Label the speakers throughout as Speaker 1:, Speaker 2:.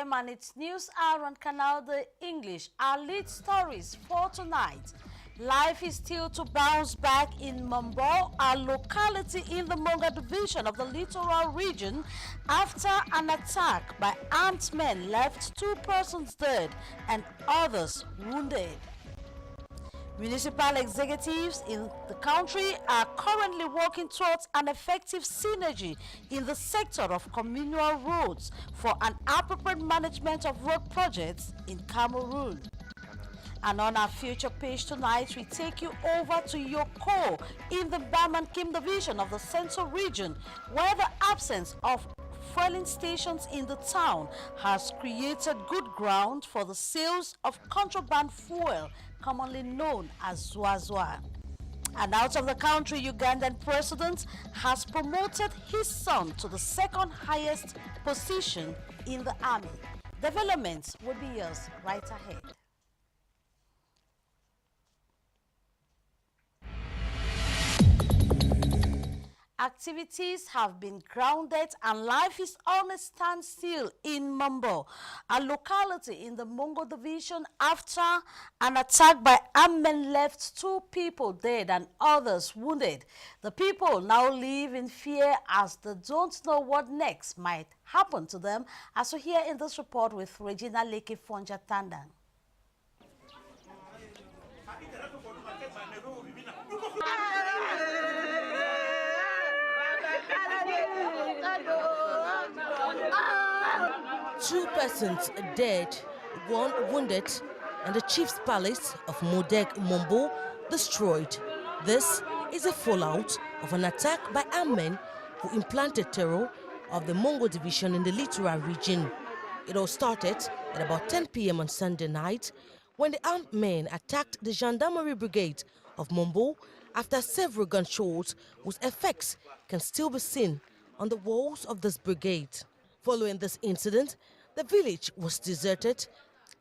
Speaker 1: p.m. and it's News Hour on Canal the English. Our lead stories for tonight. Life is still to bounce back in Mambo, a locality in the Monga division of the littoral region, after an attack by armed men left 2 persons dead and others wounded. Municipal executives in the country are currently working towards an effective synergy in the sector of communal roads for an appropriate management of road projects in Cameroon. And on our future page tonight, we take you over to Yoko in the Bamankim division of the Central region, where the absence of fueling stations in the town has created good ground for the sales of contraband fuel, commonly known as Zwazwa. And out of the country, Ugandan president has promoted his son to the second highest position in the army. Developments will be yours right ahead. Activities have been grounded and life is on a standstill in Mambo, a locality in the Mongo division, after an attack by armed men left 2 people dead and others wounded. The people now live in fear as they don't know what next might happen to them, as we hear in this report with Regina Leke Fonja Tandan.
Speaker 2: Two persons dead, 1 wounded, and the chief's palace of Modeg Mombo destroyed. This is a fallout of an attack by armed men who implanted terror of the Mongo division in the littoral region. It all started at about 10 p.m. on Sunday night when the armed men attacked the Gendarmerie Brigade of Mombo after several gunshots whose effects can still be seen on the walls of this brigade. Following this incident, the village was deserted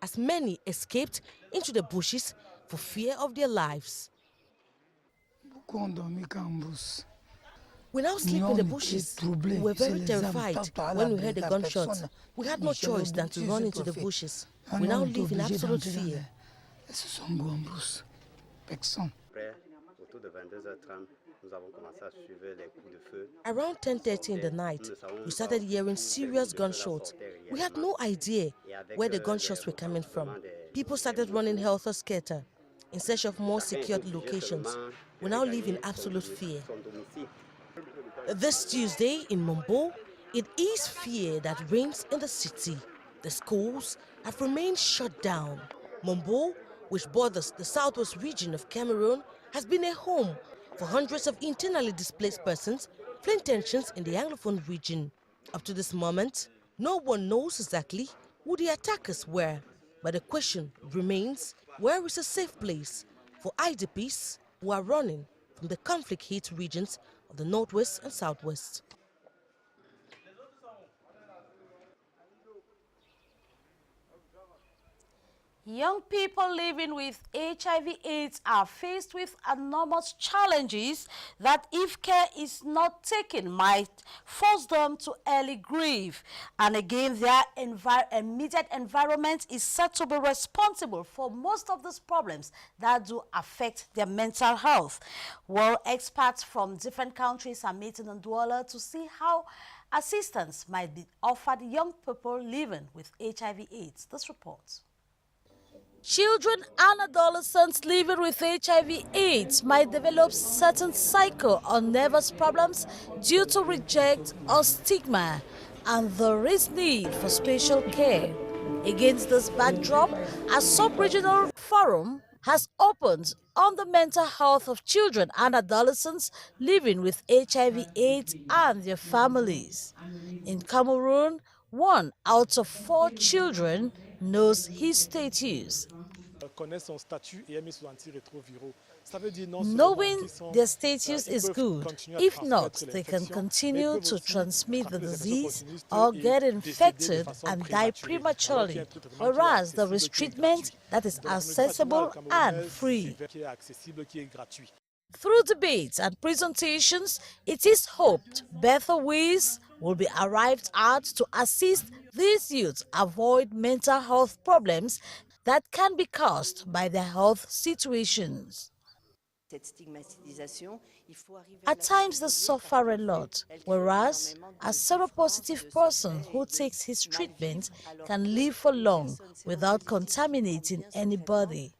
Speaker 2: as many escaped into the bushes for fear of their lives. We now sleep in the bushes. We were very terrified when we heard the gunshots. We had no choice than to run into the bushes. We now live in absolute fear. Around 10:30 in the night, we started hearing serious gunshots. We had no idea where the gunshots were coming from. People started running helter-skelter in search of more secured locations. We now live in absolute fear. This Tuesday in Mombo, it is fear that reigns in the city. The schools have remained shut down. Mombo, which borders the southwest region of Cameroon, has been a home for hundreds of internally displaced persons fleeing tensions in the Anglophone region. Up to this moment, no one knows exactly who the attackers were, but the question remains, where is a safe place for IDPs who are running from the conflict-hit regions of the northwest and southwest?
Speaker 1: Young people living with HIV/AIDS are faced with enormous challenges that, if care is not taken, might force them to early grief. And again, their immediate environment is said to be responsible for most of these problems that do affect their mental health. Well, experts from different countries are meeting in Douala to see how assistance might be offered young people living with HIV/AIDS. This report. Children and adolescents living with HIV/AIDS might develop certain psycho or nervous problems due to rejection or stigma, and there is need for special care. Against this backdrop, a sub-regional forum has opened on the mental health of children and adolescents living with HIV/AIDS and their families. In Cameroon, 1 out of 4 children knows his status. Knowing their status is good. If not, they can continue to transmit the disease or get infected and die prematurely, whereas there is treatment that is accessible and free. Through debates and presentations, it is hoped better ways will be arrived at to assist these youths avoid mental health problems that can be caused by their health situations. At times they suffer a lot, whereas a seropositive person who takes his treatment can live for long without contaminating anybody.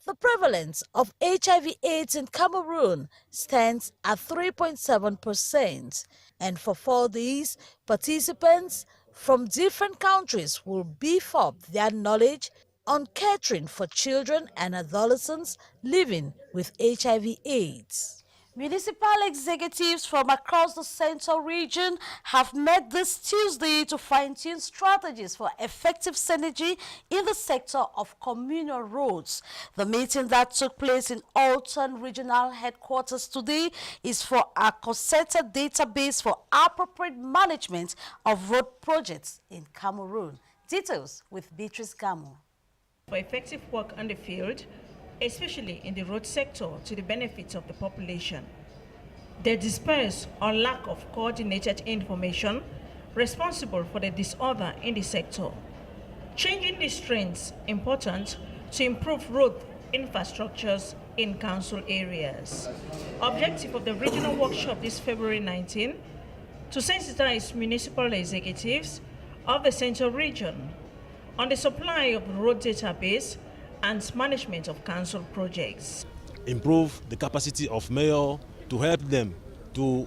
Speaker 1: The prevalence of HIV/AIDS in Cameroon stands at 3.7%, and for these, participants from different countries will beef up their knowledge on catering for children and adolescents living with HIV/AIDS. Municipal executives from across the central region have met this Tuesday to fine-tune strategies for effective synergy in the sector of communal roads. The meeting that took place in Alton Regional Headquarters today is for a concerted database for appropriate management of road projects in Cameroon. Details with Beatrice Gamo.
Speaker 3: For effective work on the field, especially in the road sector, to the benefit of the population. The disperse or lack of coordinated information responsible for the disorder in the sector. Changing these trends important to improve road infrastructures in council areas. Objective of the regional workshop this February 19, to sensitize municipal executives of the central region on the supply of the road database and management of council projects.
Speaker 4: Improve the capacity of mayor to help them to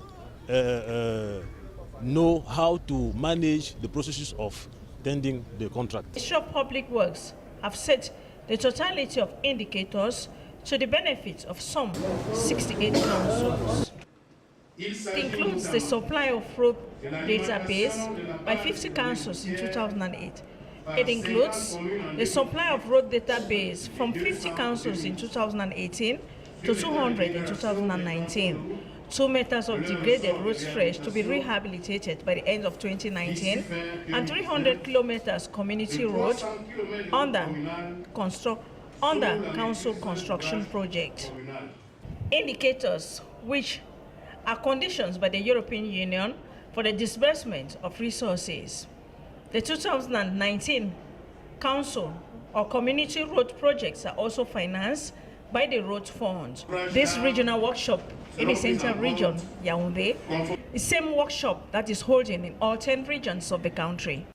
Speaker 4: know how to manage the processes of tending the contract.
Speaker 3: Ministry of Public Works have set the totality of indicators to the benefit of some 68 councils. It includes the supply of road database by 50 councils in 2008. It includes the supply of road database from 50 councils in 2018 to 200 in 2019. 2 meters of degraded road stretch to be rehabilitated by the end of 2019, and 300 kilometers community road under council construction project. Indicators which are conditions by the European Union for the disbursement of resources. The 2019 council or community road projects are also financed by the Road Fund. This regional workshop in the central region, Yaoundé, the same workshop that is holding in all 10 regions of the country.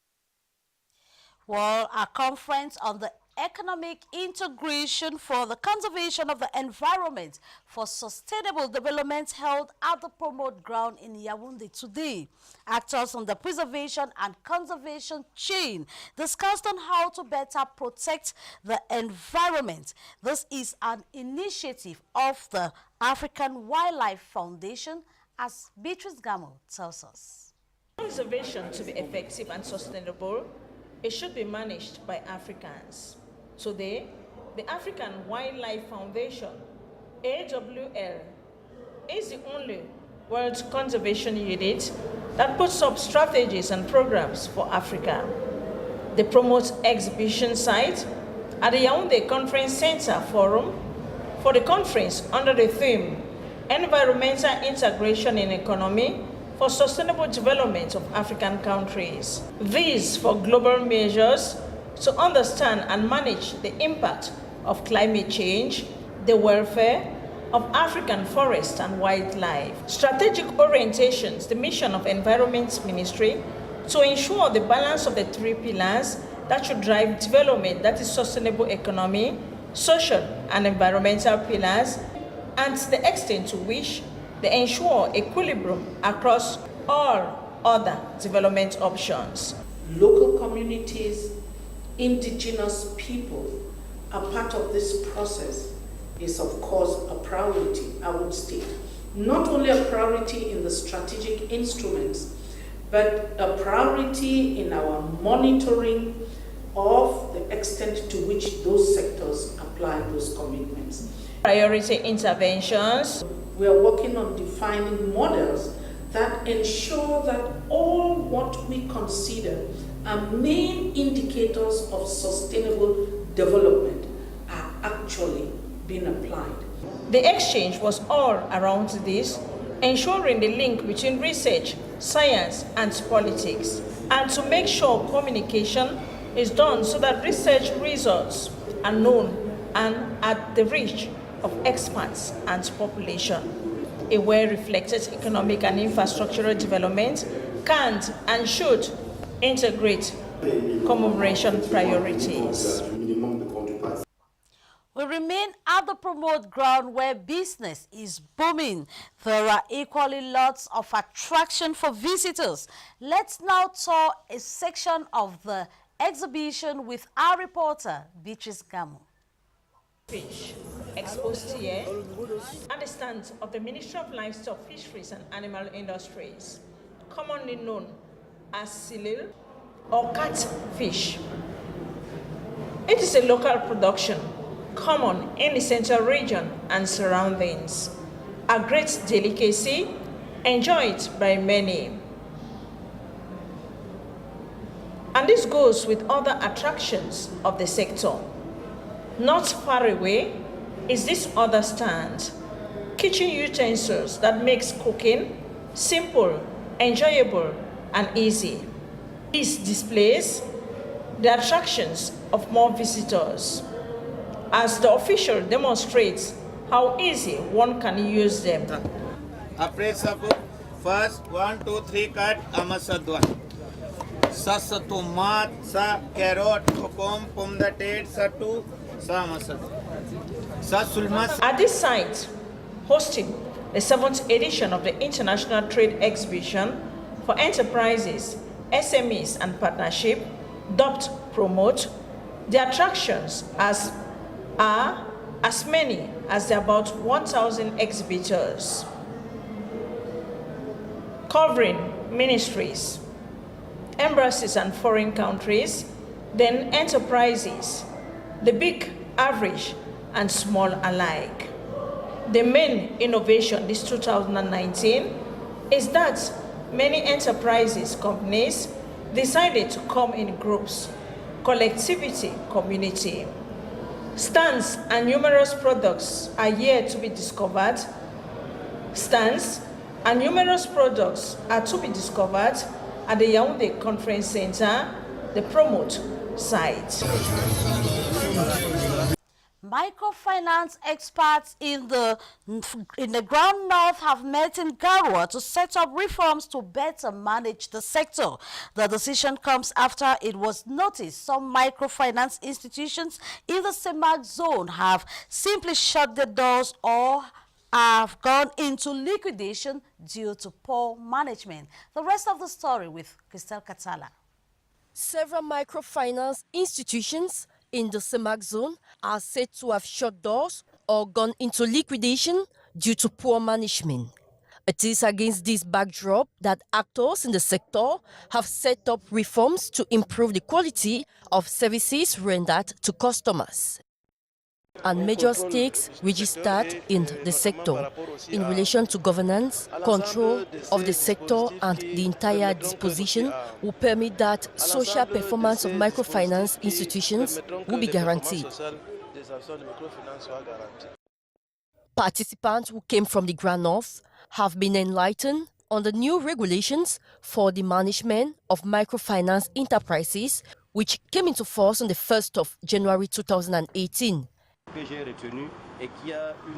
Speaker 1: Well, a conference on the economic integration for the conservation of the environment for sustainable development held at the Promote Ground in Yaoundé today. Actors on the preservation and conservation chain discussed on how to better protect the environment. This is an initiative of the African Wildlife Foundation, as Beatrice Gamo tells us.
Speaker 3: Conservation to be effective and sustainable, it should be managed by Africans. Today, the African Wildlife Foundation, AWL, is the only world conservation unit that puts up strategies and programs for Africa. They promote exhibition site at the Yaoundé Conference Center Forum for the conference under the theme Environmental Integration in Economy for Sustainable Development of African Countries. These for global measures to understand and manage the impact of climate change, the welfare of African forest and wildlife. Strategic orientations, the mission of Environment Ministry, to ensure the balance of the 3 pillars that should drive development, that is sustainable economy, social and environmental pillars, and the extent to which they ensure equilibrium across all other development options.
Speaker 5: Local communities, indigenous people are part of this process is of course a priority, I would state. Not only a priority in the strategic instruments, but a priority in our monitoring of the extent to which those sectors apply those commitments.
Speaker 3: Priority interventions.
Speaker 5: We are working on defining models that ensure that all what we consider are main indicators of sustainable development are actually been applied.
Speaker 3: The exchange was all around this, ensuring the link between research, science, and politics, and to make sure communication is done so that research results are known and at the reach of experts and population. A well-reflected economic and infrastructural development can and should integrate commemoration priorities.
Speaker 1: We remain at the promote ground where business is booming. There are equally lots of attraction for visitors. Let's now tour a section of the exhibition with our reporter, Beatrice Gamu.
Speaker 3: Fish exposed here at the stand of the Ministry of Livestock, Fisheries and Animal Industries, commonly known as silil or catfish. It is a local production common in the central region and surroundings, a great delicacy enjoyed by many. And this goes with other attractions of the sector. Not far away is this other stand, kitchen utensils that makes cooking simple, enjoyable, and easy. This displays the attractions of more visitors, as the official demonstrates how easy one can use them.
Speaker 6: Après ça, first 1, 2, 3 cut amasadwa. Sa tomat, sa carrot, kokom, pom the tate, sa tu, sa amasadwa. Sa sulmas.
Speaker 3: At this site, hosting the 7th edition of the International Trade Exhibition for Enterprises, SMEs and Partnership, dubbed Promote, the attractions are as many as the about 1,000 exhibitors, covering ministries, embassies and foreign countries, then enterprises, the big, average, and small alike. The main innovation this 2019 is that many enterprises, companies decided to come in groups, collectivity, community. Stands and numerous products are yet to be discovered. Stands and numerous products are to be discovered at the Yaoundé Conference Center, the Promote site.
Speaker 1: Microfinance experts in the Ground North have met in Garoua to set up reforms to better manage the sector. The decision comes after it was noticed some microfinance institutions in the CEMAC zone have simply shut their doors or have gone into liquidation due to poor management. The rest of the story with Christelle Katala.
Speaker 2: Several microfinance institutions in the CEMAC zone are said to have shut doors or gone into liquidation due to poor management. It is against this backdrop that actors in the sector have set up reforms to improve the quality of services rendered to customers. And major stakes registered in the sector in relation to governance, control of the sector and the entire disposition will permit that social performance of microfinance institutions will be guaranteed. Participants who came from the Grand North have been enlightened on the new regulations for the management of microfinance enterprises, which came into force on the 1st of January 2018.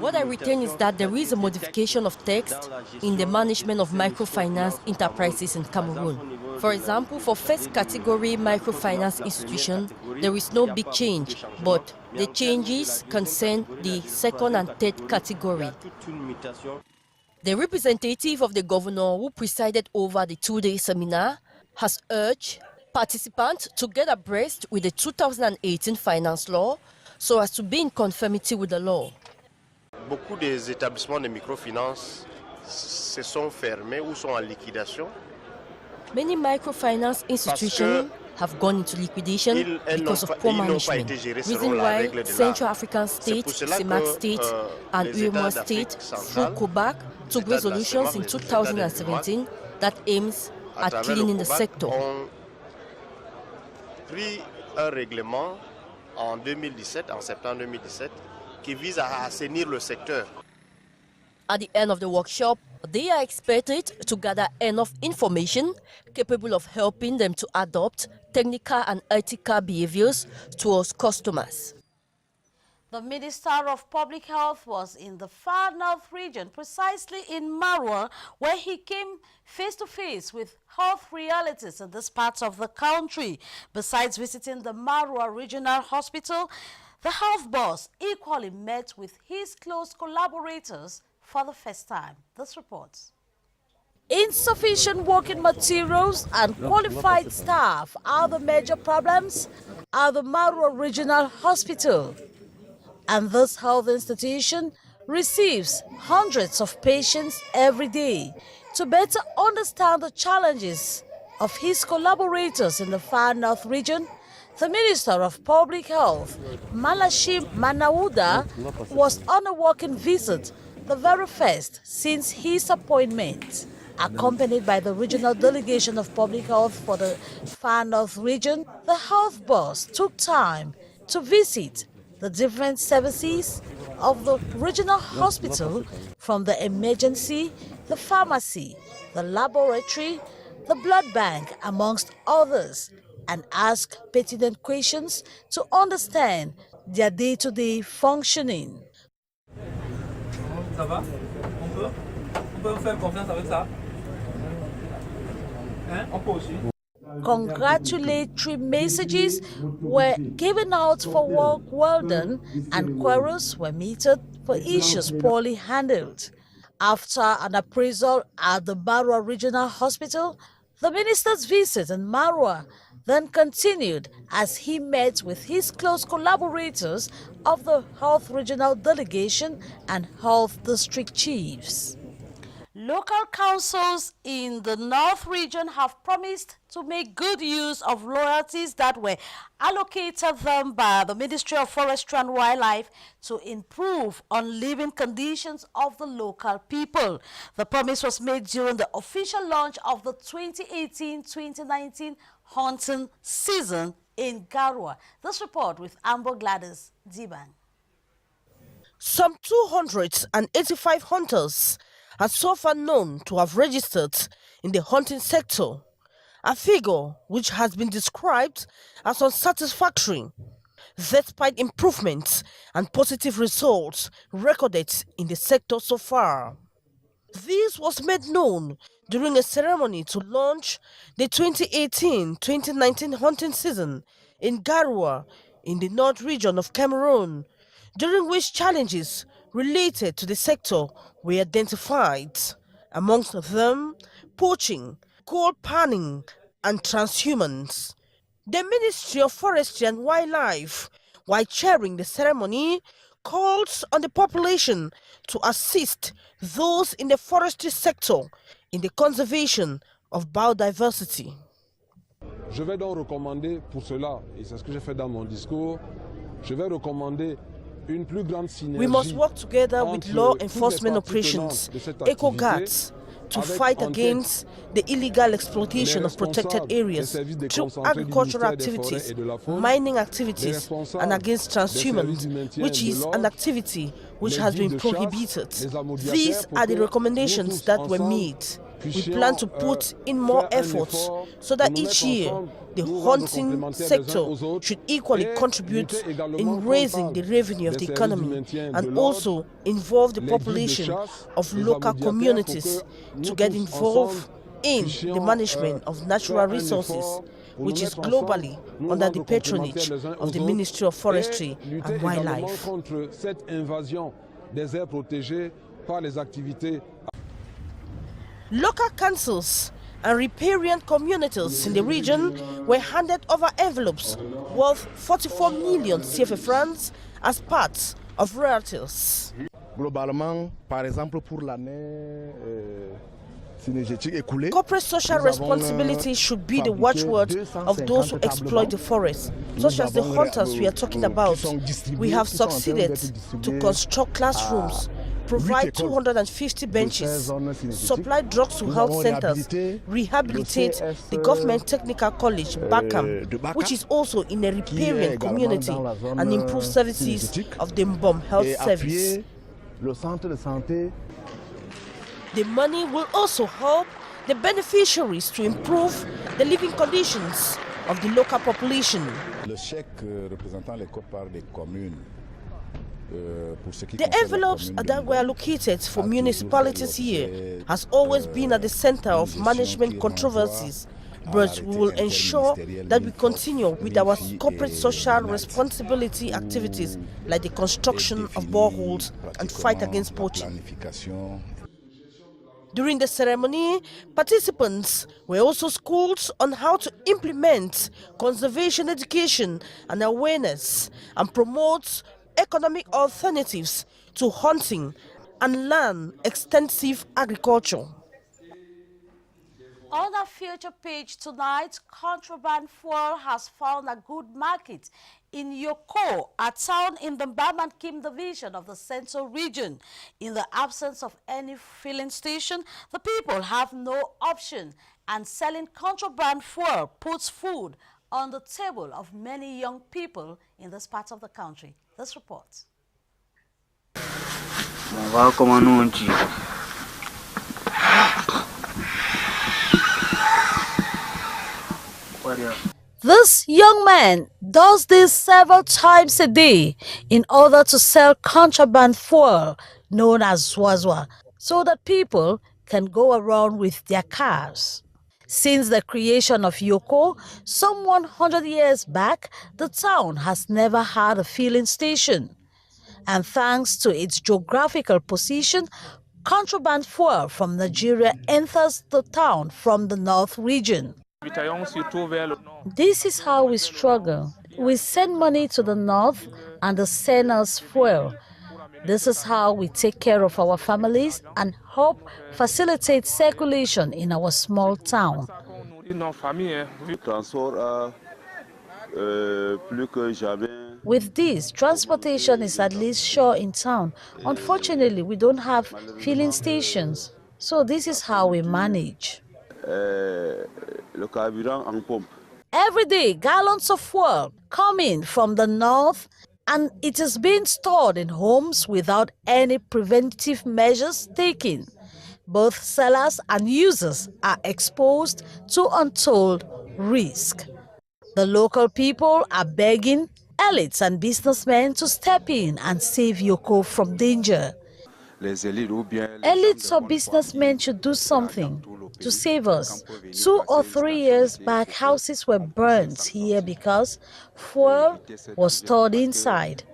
Speaker 2: What I retain is that there is a modification of text in the management of microfinance enterprises in Cameroon. For example, for first category microfinance institution, there is no big change, but the changes concern the second and third category. The representative of the governor who presided over the two-day seminar has urged participants to get abreast with the 2018 finance law so as to be in conformity with the law.
Speaker 7: Beaucoup des établissements de microfinance se sont fermés ou sont en liquidation.
Speaker 2: Many microfinance institutions have gone into liquidation because of poor management. Reason why Central African states, CEMAC state, and UEMOA state, through COBAC, took resolutions in 2017 that aims at cleaning the sector.
Speaker 7: Pris un règlement en 2017, en septembre 2017, qui vise à assainir le secteur.
Speaker 8: At the end of the workshop, they are expected to gather enough information capable of helping them to adopt technical and ethical behaviors towards customers.
Speaker 1: The Minister of Public Health was in the far north region, precisely in Marwa, where he came face-to-face with health realities in this part of the country. Besides visiting the Marwa Regional Hospital, the health boss equally met with his close collaborators for the first time. This report. Insufficient working materials and qualified staff are the major problems at the Marwa Regional Hospital. And this health institution receives hundreds of patients every day. To better understand the challenges of his collaborators in the far north region, the Minister of Public Health, Malashim Manauda, was on a working visit, the very first since his appointment. Accompanied by the Regional Delegation of Public Health for the far north region, the health boss took time to visit the different services of the regional hospital, from the emergency, the pharmacy, the laboratory, the blood bank, amongst others, and ask pertinent questions to understand their day-to-day functioning.
Speaker 9: Ça va? On peut faire confiance avec ça? Hein? On peut aussi.
Speaker 1: Congratulatory messages were given out for work well done, and quarrels were meted for issues poorly handled. After an appraisal at the Marwa Regional Hospital, the minister's visit in Marwa then continued as he met with his close collaborators of the Health Regional Delegation and Health District Chiefs. Local councils in the North region have promised to make good use of royalties that were allocated them by the Ministry of Forestry and Wildlife to improve on living conditions of the local people. The promise was made during the official launch of the 2018-2019 hunting season in Garua. This report with Amber Gladys Diban.
Speaker 2: Some 285 hunters are so far known to have registered in the hunting sector, a figure which has been described as unsatisfactory, despite improvements and positive results recorded in the sector so far. This was made known during a ceremony to launch the 2018-2019 hunting season in Garua in the North region of Cameroon, during which challenges related to the sector were identified, amongst them poaching, coal panning, and transhumance. The Ministry of Forestry and Wildlife, while chairing the ceremony, calls on the population to assist those in the forestry sector in the conservation of biodiversity.
Speaker 10: Je vais donc recommander pour cela, et c'est ce que j'ai fait dans mon discours, je vais recommander une plus grande synergie.
Speaker 2: We must work together with law enforcement operations, eco guards, to fight against the illegal exploitation of protected areas through agricultural activities, mining activities, and against transhumance, which is an activity which has been prohibited. These are the recommendations that were made. We plan to put in more efforts so that each year the hunting sector should equally contribute in raising the revenue of the economy and also involve the population of local communities to get involved in the management of natural resources, which is globally under the patronage of the Ministry of Forestry and Wildlife. Local councils and riparian communities in the region were handed over envelopes worth 44 million CFA francs as part of royalties.
Speaker 11: Globalement, par exemple, pour l'année synergétique écoulée,
Speaker 2: corporate social responsibility should be the watchword of those who exploit the forest, such as the hunters we are talking about. We have succeeded to construct classrooms, provide 250 benches, supply drugs to health centers, rehabilitate the government technical college, Bakam, which is also in a riparian community, and improve services of the Mbom Health Service. The money will also help the beneficiaries to improve the living conditions of the local population. The envelopes that were allocated for municipalities here has always been at the center of management controversies, but we will ensure that we continue with our corporate social responsibility activities like the construction of boreholes and fight against poaching. During the ceremony, participants were also schooled on how to implement conservation education and awareness and promote economic alternatives to hunting and learn extensive agriculture.
Speaker 1: On our future page tonight, contraband fuel has found a good market in Yoko, a town in the Mbam-Kim division of the Central region. In the absence of any filling station, the people have no option, and selling contraband fuel puts food on the table of many young people in this part of the country. This report. This young man does this several times a day in order to sell contraband fuel known as Zwazwa, so that people can go around with their cars. Since the creation of Yoko, some 100 years back, the town has never had a filling station. And thanks to its geographical position, contraband fuel from Nigeria enters the town from the north region. This is how we struggle. We send money to the north and they send us fuel. This is how we take care of our families and help facilitate circulation in our small town. With this, transportation is at least sure in town. Unfortunately, we don't have filling stations. So this is how we manage. Every day, gallons of fuel come in from the north, and it is being stored in homes without any preventive measures taken. Both sellers and users are exposed to untold risk. The local people are begging elites and businessmen to step in and save Yoko from danger. Elites or businessmen should do something to save us. 2 or 3 years back, houses were burnt here because fuel was stored inside.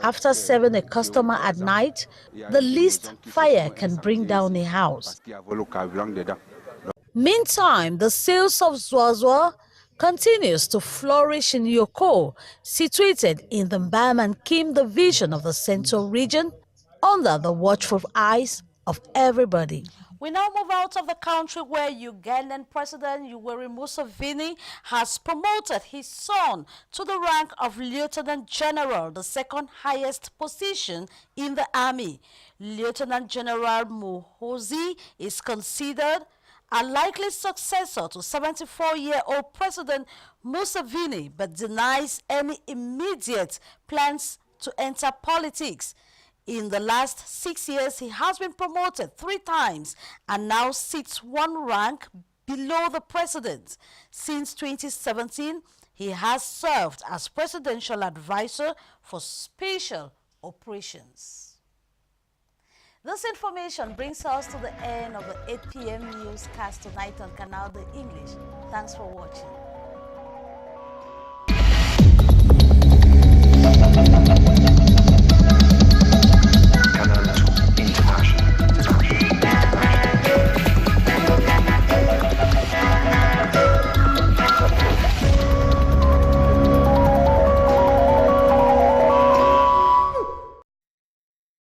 Speaker 1: After serving a customer at night, the least fire can bring down a house. Meantime, the sales of Zwazwa continues to flourish in Yoko, situated in the Mbam-Kim division of the Central region, under the watchful eyes of everybody. We now move out of the country where Ugandan President Yoweri Museveni has promoted his son to the rank of Lieutenant General, the second highest position in the army. Lieutenant General Muhoozi is considered a likely successor to 74-year-old President Museveni, but denies any immediate plans to enter politics. In the last 6 years, he has been promoted 3 times and now sits 1 rank below the president. Since 2017, he has served as presidential advisor for special operations. This information brings us to the end of the 8 p.m. newscast tonight on Canal the English. Thanks for watching.